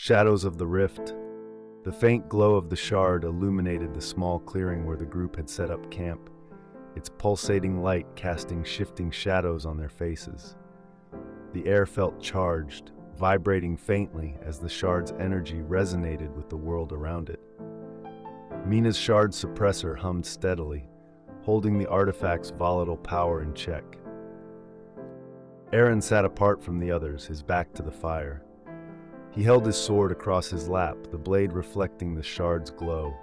Shadows of the rift. The faint glow of the shard illuminated the small clearing where the group had set up camp, its pulsating light casting shifting shadows on their faces. The air felt charged, vibrating faintly as the shard's energy resonated with the world around it. Mina's shard suppressor hummed steadily, holding the artifact's volatile power in check. Aaron sat apart from the others, his back to the fire. He held his sword across his lap, the blade reflecting the shard's glow.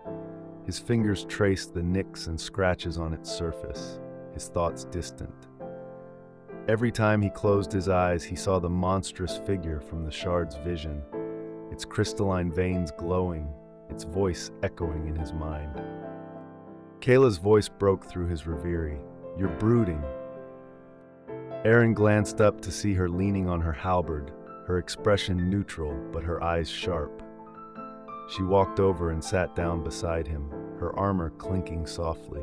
His fingers traced the nicks and scratches on its surface, his thoughts distant. Every time he closed his eyes, he saw the monstrous figure from the shard's vision, its crystalline veins glowing, its voice echoing in his mind. Kayla's voice broke through his reverie. "You're brooding." Aaron glanced up to see her leaning on her halberd, her expression neutral but her eyes sharp. She walked over and sat down beside him, her armor clinking softly.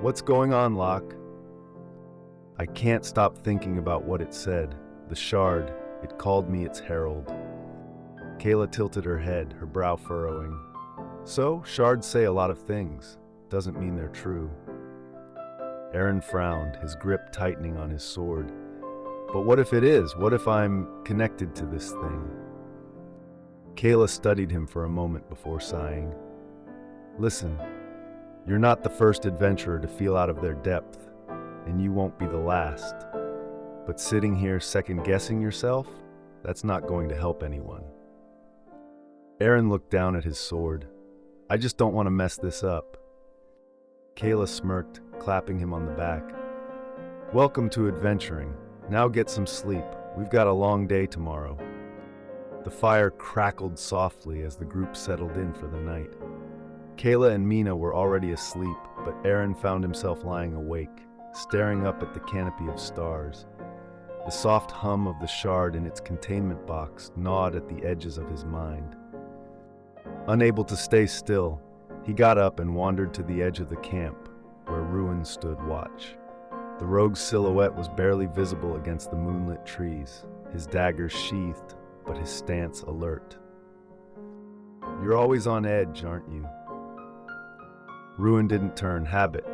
"What's going on, Locke?" "I can't stop thinking about what it said. The shard, it called me its herald." Kayla tilted her head, her brow furrowing. "So, shards say a lot of things. Doesn't mean they're true." Aaron frowned, his grip tightening on his sword. "But what if it is? What if I'm connected to this thing?" Kayla studied him for a moment before sighing. "Listen, you're not the first adventurer to feel out of their depth, and you won't be the last. But sitting here second-guessing yourself, that's not going to help anyone." Aaron looked down at his sword. "I just don't want to mess this up." Kayla smirked, clapping him on the back. "Welcome to adventuring. Now get some sleep. We've got a long day tomorrow." The fire crackled softly as the group settled in for the night. Kayla and Mina were already asleep, but Aaron found himself lying awake, staring up at the canopy of stars. The soft hum of the shard in its containment box gnawed at the edges of his mind. Unable to stay still, he got up and wandered to the edge of the camp, where Ruin stood watch. The rogue's silhouette was barely visible against the moonlit trees, his dagger sheathed, but his stance alert. "You're always on edge, aren't you?" Ruin didn't turn, habit.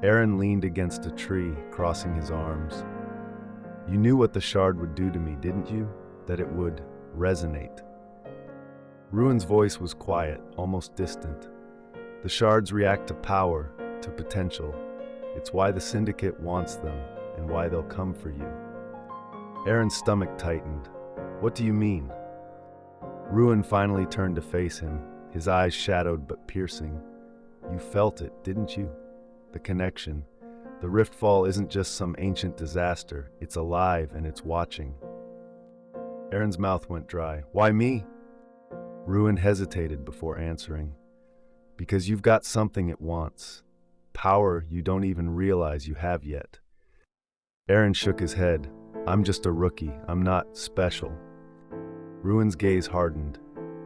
Aaron leaned against a tree, crossing his arms. "You knew what the shard would do to me, didn't you? That it would resonate." Ruin's voice was quiet, almost distant. "The shards react to power, to potential. It's why the Syndicate wants them, and why they'll come for you." Aaron's stomach tightened. "What do you mean?" Ruin finally turned to face him, his eyes shadowed but piercing. "You felt it, didn't you? The connection. The Riftfall isn't just some ancient disaster. It's alive and it's watching." Aaron's mouth went dry. "Why me?" Ruin hesitated before answering. "Because you've got something it wants. Power you don't even realize you have yet." Aaron shook his head. "I'm just a rookie. I'm not special." Ruin's gaze hardened.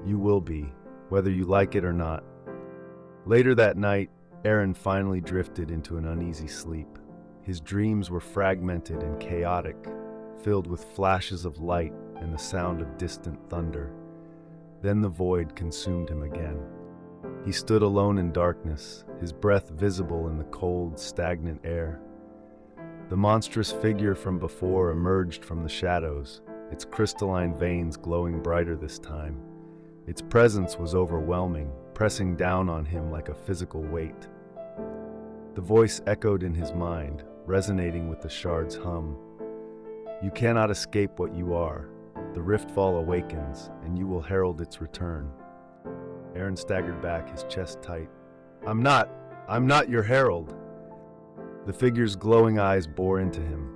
"You will be, whether you like it or not." Later that night, Aaron finally drifted into an uneasy sleep. His dreams were fragmented and chaotic, filled with flashes of light and the sound of distant thunder. Then the void consumed him again. He stood alone in darkness, his breath visible in the cold, stagnant air. The monstrous figure from before emerged from the shadows, its crystalline veins glowing brighter this time. Its presence was overwhelming, pressing down on him like a physical weight. The voice echoed in his mind, resonating with the shard's hum. "You cannot escape what you are. The Riftfall awakens, and you will herald its return." Aaron staggered back, his chest tight. I'm not your herald." The figure's glowing eyes bore into him.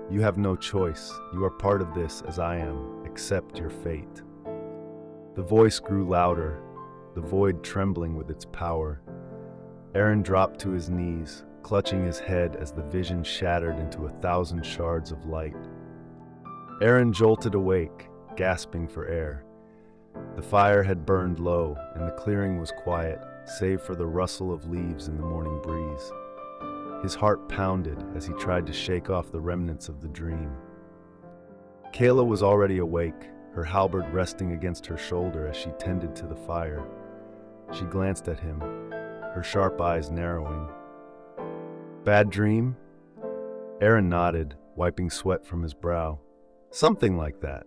"You have no choice. You are part of this as I am. Accept your fate." The voice grew louder, the void trembling with its power. Aaron dropped to his knees, clutching his head as the vision shattered into 1,000 shards of light. Aaron jolted awake, gasping for air. The fire had burned low, and the clearing was quiet, save for the rustle of leaves in the morning breeze. His heart pounded as he tried to shake off the remnants of the dream. Kayla was already awake, her halberd resting against her shoulder as she tended to the fire. She glanced at him, her sharp eyes narrowing. "Bad dream?" Aaron nodded, wiping sweat from his brow. "Something like that."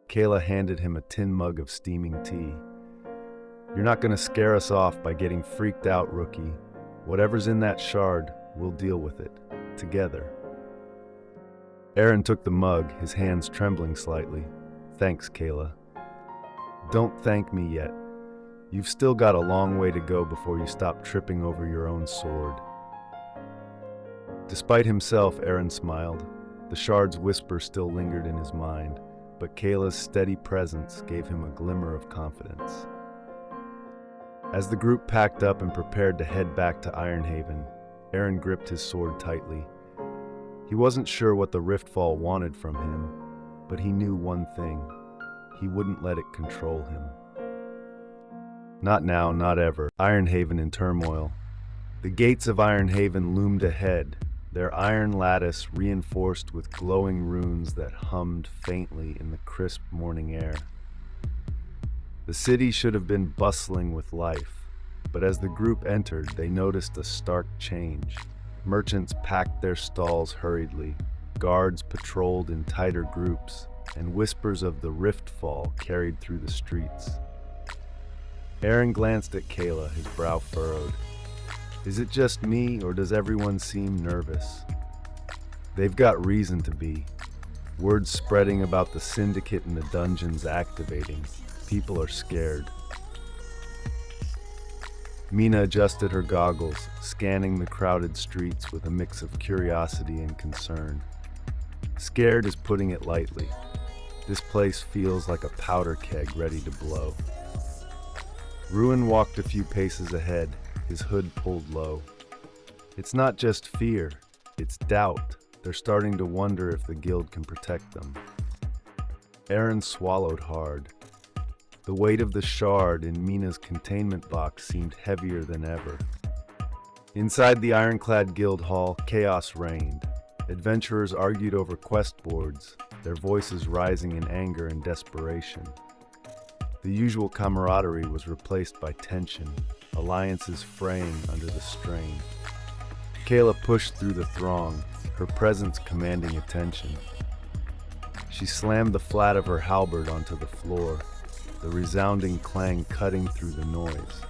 Kayla handed him a tin mug of steaming tea. "You're not going to scare us off by getting freaked out, rookie. Whatever's in that shard, we'll deal with it. Together." Aaron took the mug, his hands trembling slightly. "Thanks, Kayla." "Don't thank me yet. You've still got a long way to go before you stop tripping over your own sword." Despite himself, Aaron smiled. The shard's whisper still lingered in his mind, but Kayla's steady presence gave him a glimmer of confidence. As the group packed up and prepared to head back to Ironhaven, Aaron gripped his sword tightly. He wasn't sure what the Riftfall wanted from him, but he knew one thing: he wouldn't let it control him. Not now, not ever. Ironhaven in turmoil. The gates of Ironhaven loomed ahead, their iron lattice reinforced with glowing runes that hummed faintly in the crisp morning air. The city should have been bustling with life, but as the group entered, they noticed a stark change. Merchants packed their stalls hurriedly, guards patrolled in tighter groups, and whispers of the Riftfall carried through the streets. Aaron glanced at Kayla, his brow furrowed. Is it just me, or does everyone seem nervous? They've got reason to be. Word spreading about the syndicate in the dungeons activating. People are scared. Mina adjusted her goggles, scanning the crowded streets with a mix of curiosity and concern. Scared is putting it lightly. This place feels like a powder keg ready to blow. Ruin walked a few paces ahead, his hood pulled low. It's not just fear, it's doubt. They're starting to wonder if the guild can protect them. Aaron swallowed hard. The weight of the shard in Mina's containment box seemed heavier than ever. Inside the ironclad guild hall, chaos reigned. Adventurers argued over quest boards, their voices rising in anger and desperation. The usual camaraderie was replaced by tension, alliances fraying under the strain. Kayla pushed through the throng, her presence commanding attention. She slammed the flat of her halberd onto the floor, the resounding clang cutting through the noise.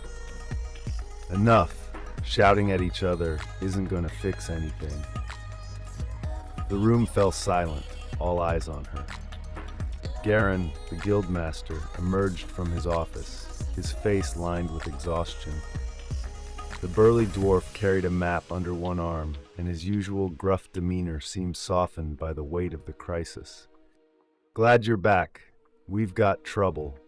Enough! Shouting at each other isn't going to fix anything. The room fell silent, all eyes on her. Garen, the guildmaster, emerged from his office, his face lined with exhaustion. The burly dwarf carried a map under one arm, and his usual gruff demeanor seemed softened by the weight of the crisis. "Glad you're back. We've got trouble."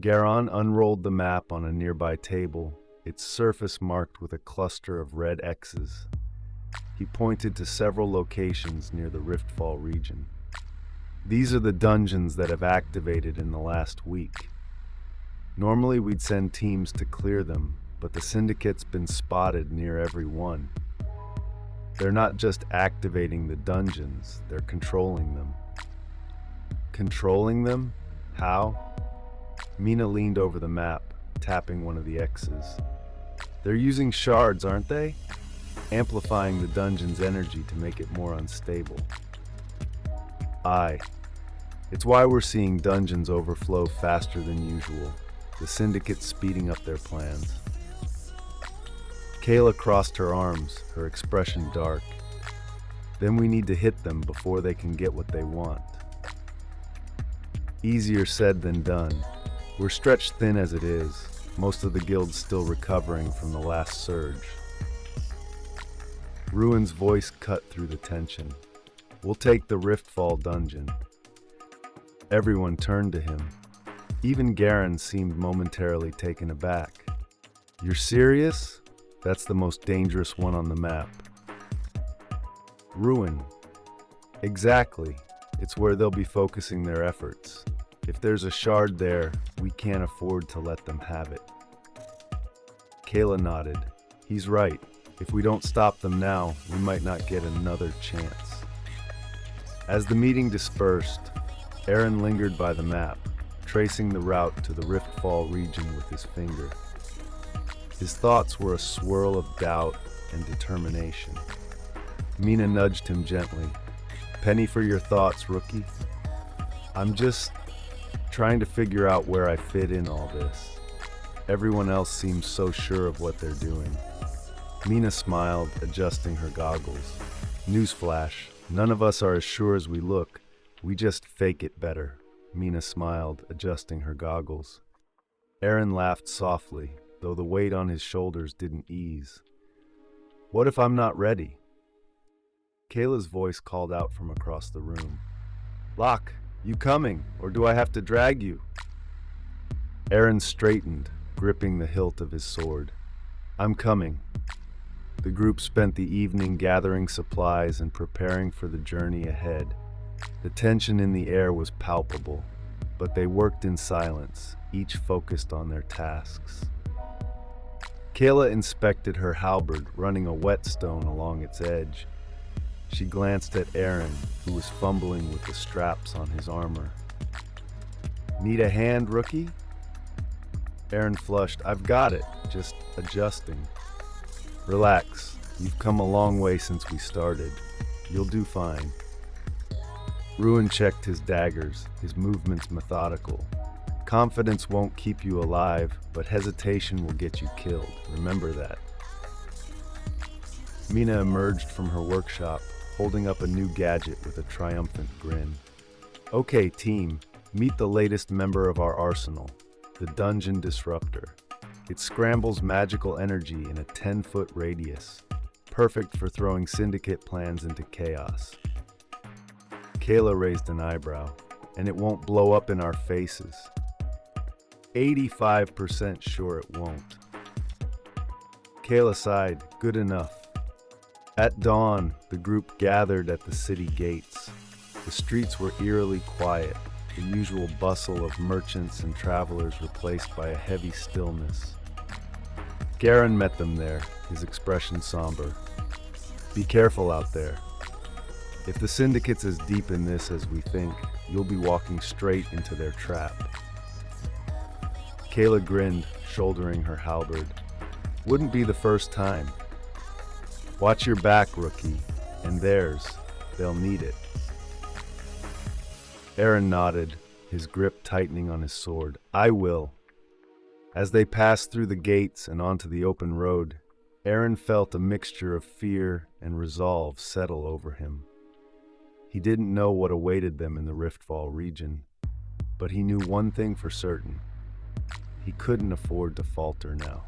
Garon unrolled the map on a nearby table, its surface marked with a cluster of red X's. He pointed to several locations near the Riftfall region. "These are the dungeons that have activated in the last week. Normally we'd send teams to clear them, but the syndicate's been spotted near every one. They're not just activating the dungeons, they're controlling them." "Controlling them? How?" Mina leaned over the map, tapping one of the X's. "They're using shards, aren't they? Amplifying the dungeon's energy to make it more unstable." "Aye. It's why we're seeing dungeons overflow faster than usual. The syndicate's speeding up their plans." Kayla crossed her arms, her expression dark. "Then we need to hit them before they can get what they want." "Easier said than done. We're stretched thin as it is. Most of the guild's still recovering from the last surge." Ruin's voice cut through the tension. "We'll take the Riftfall dungeon." Everyone turned to him. Even Garen seemed momentarily taken aback. "You're serious? That's the most dangerous one on the map." "Ruin. Exactly. It's where they'll be focusing their efforts. If there's a shard there, we can't afford to let them have it." Kayla nodded. "He's right. If we don't stop them now, we might not get another chance." As the meeting dispersed, Aaron lingered by the map, tracing the route to the Riftfall region with his finger. His thoughts were a swirl of doubt and determination. Mina nudged him gently. "Penny for your thoughts, rookie. I'm just trying to figure out where I fit in all this. Everyone else seems so sure of what they're doing." Mina smiled, adjusting her goggles. "Newsflash, none of us are as sure as we look. We just fake it better." Mina smiled, adjusting her goggles. Aaron laughed softly, though the weight on his shoulders didn't ease. "What if I'm not ready?" Kayla's voice called out from across the room. "Locke, you coming, or do I have to drag you?" Aaron straightened, gripping the hilt of his sword. "I'm coming." The group spent the evening gathering supplies and preparing for the journey ahead. The tension in the air was palpable, but they worked in silence, each focused on their tasks. Kayla inspected her halberd, running a whetstone along its edge. She glanced at Aaron, who was fumbling with the straps on his armor. "Need a hand, rookie?" Aaron flushed. "I've got it, just adjusting." "Relax, you've come a long way since we started. You'll do fine." Ruin checked his daggers, his movements methodical. "Confidence won't keep you alive, but hesitation will get you killed. Remember that." Mina emerged from her workshop, holding up a new gadget with a triumphant grin. "Okay, team, meet the latest member of our arsenal, the Dungeon Disruptor. It scrambles magical energy in a 10-foot radius, perfect for throwing syndicate plans into chaos." Kayla raised an eyebrow. "And it won't blow up in our faces." 85% sure it won't." Kayla sighed. "Good enough." At dawn, the group gathered at the city gates. The streets were eerily quiet, the usual bustle of merchants and travelers replaced by a heavy stillness. Garen met them there, his expression somber. "Be careful out there. If the syndicate's as deep in this as we think, you'll be walking straight into their trap." Kayla grinned, shouldering her halberd. "Wouldn't be the first time." "Watch your back, rookie, and theirs. They'll need it." Aaron nodded, his grip tightening on his sword. "I will." As they passed through the gates and onto the open road, Aaron felt a mixture of fear and resolve settle over him. He didn't know what awaited them in the Riftfall region, but he knew one thing for certain. He couldn't afford to falter now.